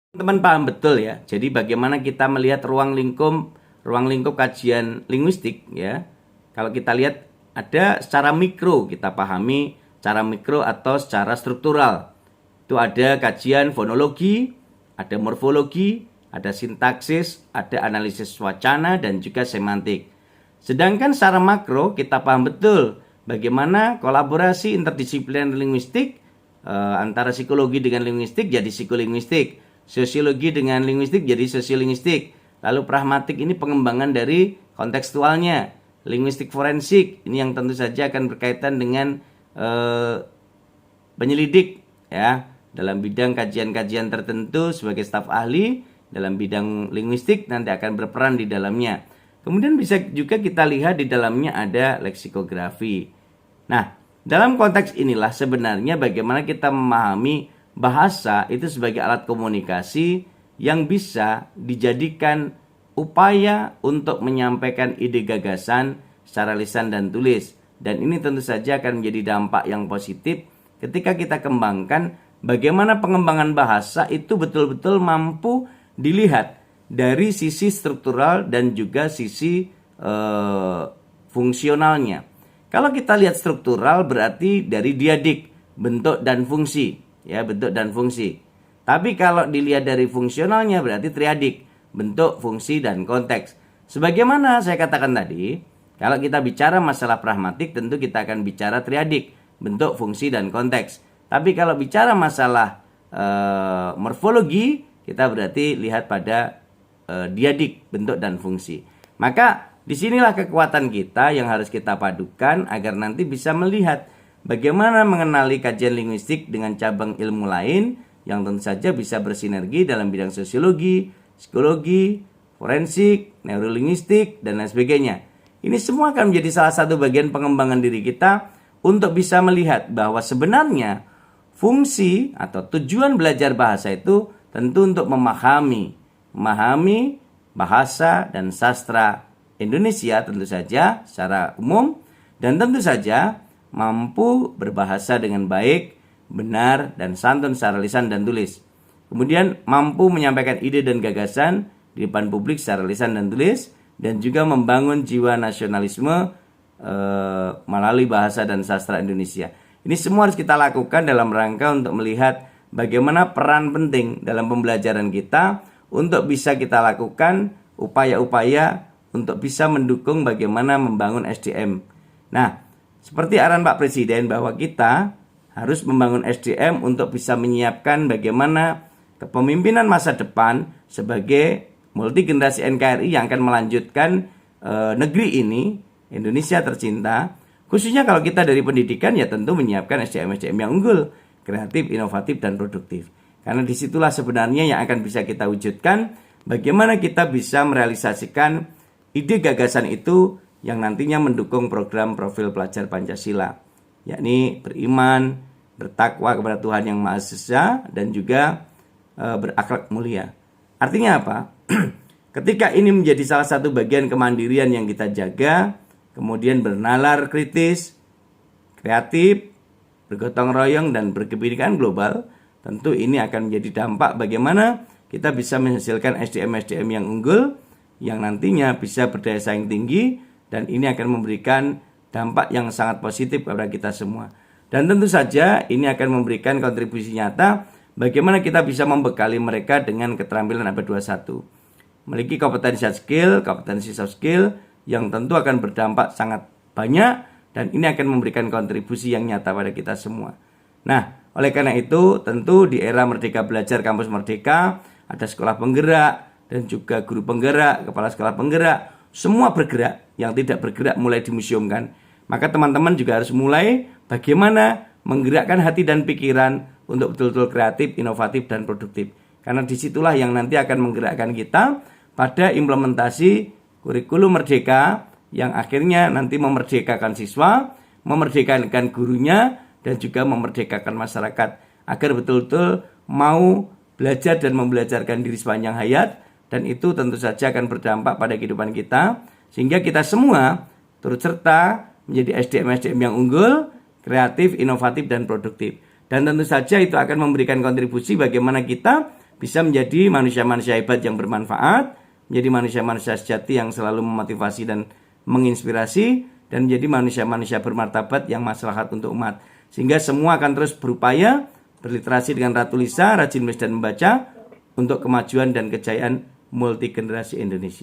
Teman paham betul ya. Jadi bagaimana kita melihat ruang lingkup kajian linguistik ya. Kalau kita lihat ada secara mikro, kita pahami secara mikro atau secara struktural. Itu ada kajian fonologi, ada morfologi, ada sintaksis, ada analisis wacana dan juga semantik. Sedangkan secara makro kita paham betul bagaimana kolaborasi interdisipliner linguistik antara psikologi dengan linguistik jadi psikolinguistik, sosiologi dengan linguistik jadi sosiolinguistik. Lalu pragmatik ini pengembangan dari kontekstualnya. Linguistik forensik ini yang tentu saja akan berkaitan dengan penyelidik ya dalam bidang kajian-kajian tertentu sebagai staf ahli dalam bidang linguistik nanti akan berperan di dalamnya. Kemudian bisa juga kita lihat di dalamnya ada leksikografi. Nah, dalam konteks inilah sebenarnya bagaimana kita memahami bahasa itu sebagai alat komunikasi yang bisa dijadikan upaya untuk menyampaikan ide gagasan secara lisan dan tulis. Dan ini tentu saja akan menjadi dampak yang positif ketika kita kembangkan bagaimana pengembangan bahasa itu betul-betul mampu dilihat dari sisi struktural dan juga sisi fungsionalnya. Kalau kita lihat struktural berarti dari diadik, bentuk dan fungsi, ya bentuk dan fungsi. Tapi kalau dilihat dari fungsionalnya berarti triadik, bentuk, fungsi dan konteks. Sebagaimana saya katakan tadi, kalau kita bicara masalah pragmatik tentu kita akan bicara triadik, bentuk, fungsi dan konteks. Tapi kalau bicara masalah morfologi, kita berarti lihat pada diadik, bentuk dan fungsi. Maka disinilah kekuatan kita yang harus kita padukan agar nanti bisa melihat bagaimana mengenali kajian linguistik dengan cabang ilmu lain yang tentu saja bisa bersinergi dalam bidang sosiologi, psikologi, forensik, neurolinguistik, dan lain sebagainya. Ini semua akan menjadi salah satu bagian pengembangan diri kita untuk bisa melihat bahwa sebenarnya fungsi atau tujuan belajar bahasa itu tentu untuk memahami bahasa dan sastra Indonesia tentu saja secara umum, dan tentu saja mampu berbahasa dengan baik, benar, dan santun secara lisan dan tulis. Kemudian mampu menyampaikan ide dan gagasan di depan publik secara lisan dan tulis, dan juga membangun jiwa nasionalisme melalui bahasa dan sastra Indonesia. Ini semua harus kita lakukan dalam rangka untuk melihat bagaimana peran penting dalam pembelajaran kita untuk bisa kita lakukan upaya-upaya untuk bisa mendukung bagaimana membangun SDM. Nah, seperti arahan Pak Presiden bahwa kita harus membangun SDM untuk bisa menyiapkan bagaimana kepemimpinan masa depan sebagai multigenerasi NKRI yang akan melanjutkan negeri ini, Indonesia tercinta. Khususnya kalau kita dari pendidikan ya tentu menyiapkan SDM-SDM yang unggul, kreatif, inovatif, dan produktif. Karena disitulah sebenarnya yang akan bisa kita wujudkan bagaimana kita bisa merealisasikan ide gagasan itu yang nantinya mendukung program profil pelajar Pancasila, yakni beriman, bertakwa kepada Tuhan Yang Maha Esa, dan juga berakhlak mulia. Artinya apa? Ketika ini menjadi salah satu bagian kemandirian yang kita jaga, kemudian bernalar kritis, kreatif, bergotong royong, dan berkebinekaan global, tentu ini akan menjadi dampak bagaimana kita bisa menghasilkan SDM-SDM yang unggul, yang nantinya bisa berdaya saing tinggi, dan ini akan memberikan dampak yang sangat positif kepada kita semua. Dan tentu saja ini akan memberikan kontribusi nyata bagaimana kita bisa membekali mereka dengan keterampilan abad 21. Memiliki kompetensi hard skill, kompetensi soft skill yang tentu akan berdampak sangat banyak, dan ini akan memberikan kontribusi yang nyata pada kita semua. Nah, oleh karena itu tentu di era Merdeka Belajar Kampus Merdeka ada sekolah penggerak dan juga guru penggerak, kepala sekolah penggerak, semua bergerak, yang tidak bergerak mulai dimuseumkan. Maka teman-teman juga harus mulai bagaimana menggerakkan hati dan pikiran untuk betul-betul kreatif, inovatif, dan produktif. Karena disitulah yang nanti akan menggerakkan kita pada implementasi kurikulum merdeka yang akhirnya nanti memerdekakan siswa, memerdekakan gurunya, dan juga memerdekakan masyarakat agar betul-betul mau belajar dan membelajarkan diri sepanjang hayat. Dan itu tentu saja akan berdampak pada kehidupan kita, sehingga kita semua turut serta menjadi SDM-SDM yang unggul, kreatif, inovatif, dan produktif. Dan tentu saja itu akan memberikan kontribusi bagaimana kita bisa menjadi manusia-manusia hebat yang bermanfaat, menjadi manusia-manusia sejati yang selalu memotivasi dan menginspirasi, dan menjadi manusia-manusia bermartabat yang maslahat untuk umat. Sehingga semua akan terus berupaya berliterasi dengan Ratu Lisa, rajin menulis dan membaca untuk kemajuan dan kejayaan multi generasi Indonesia.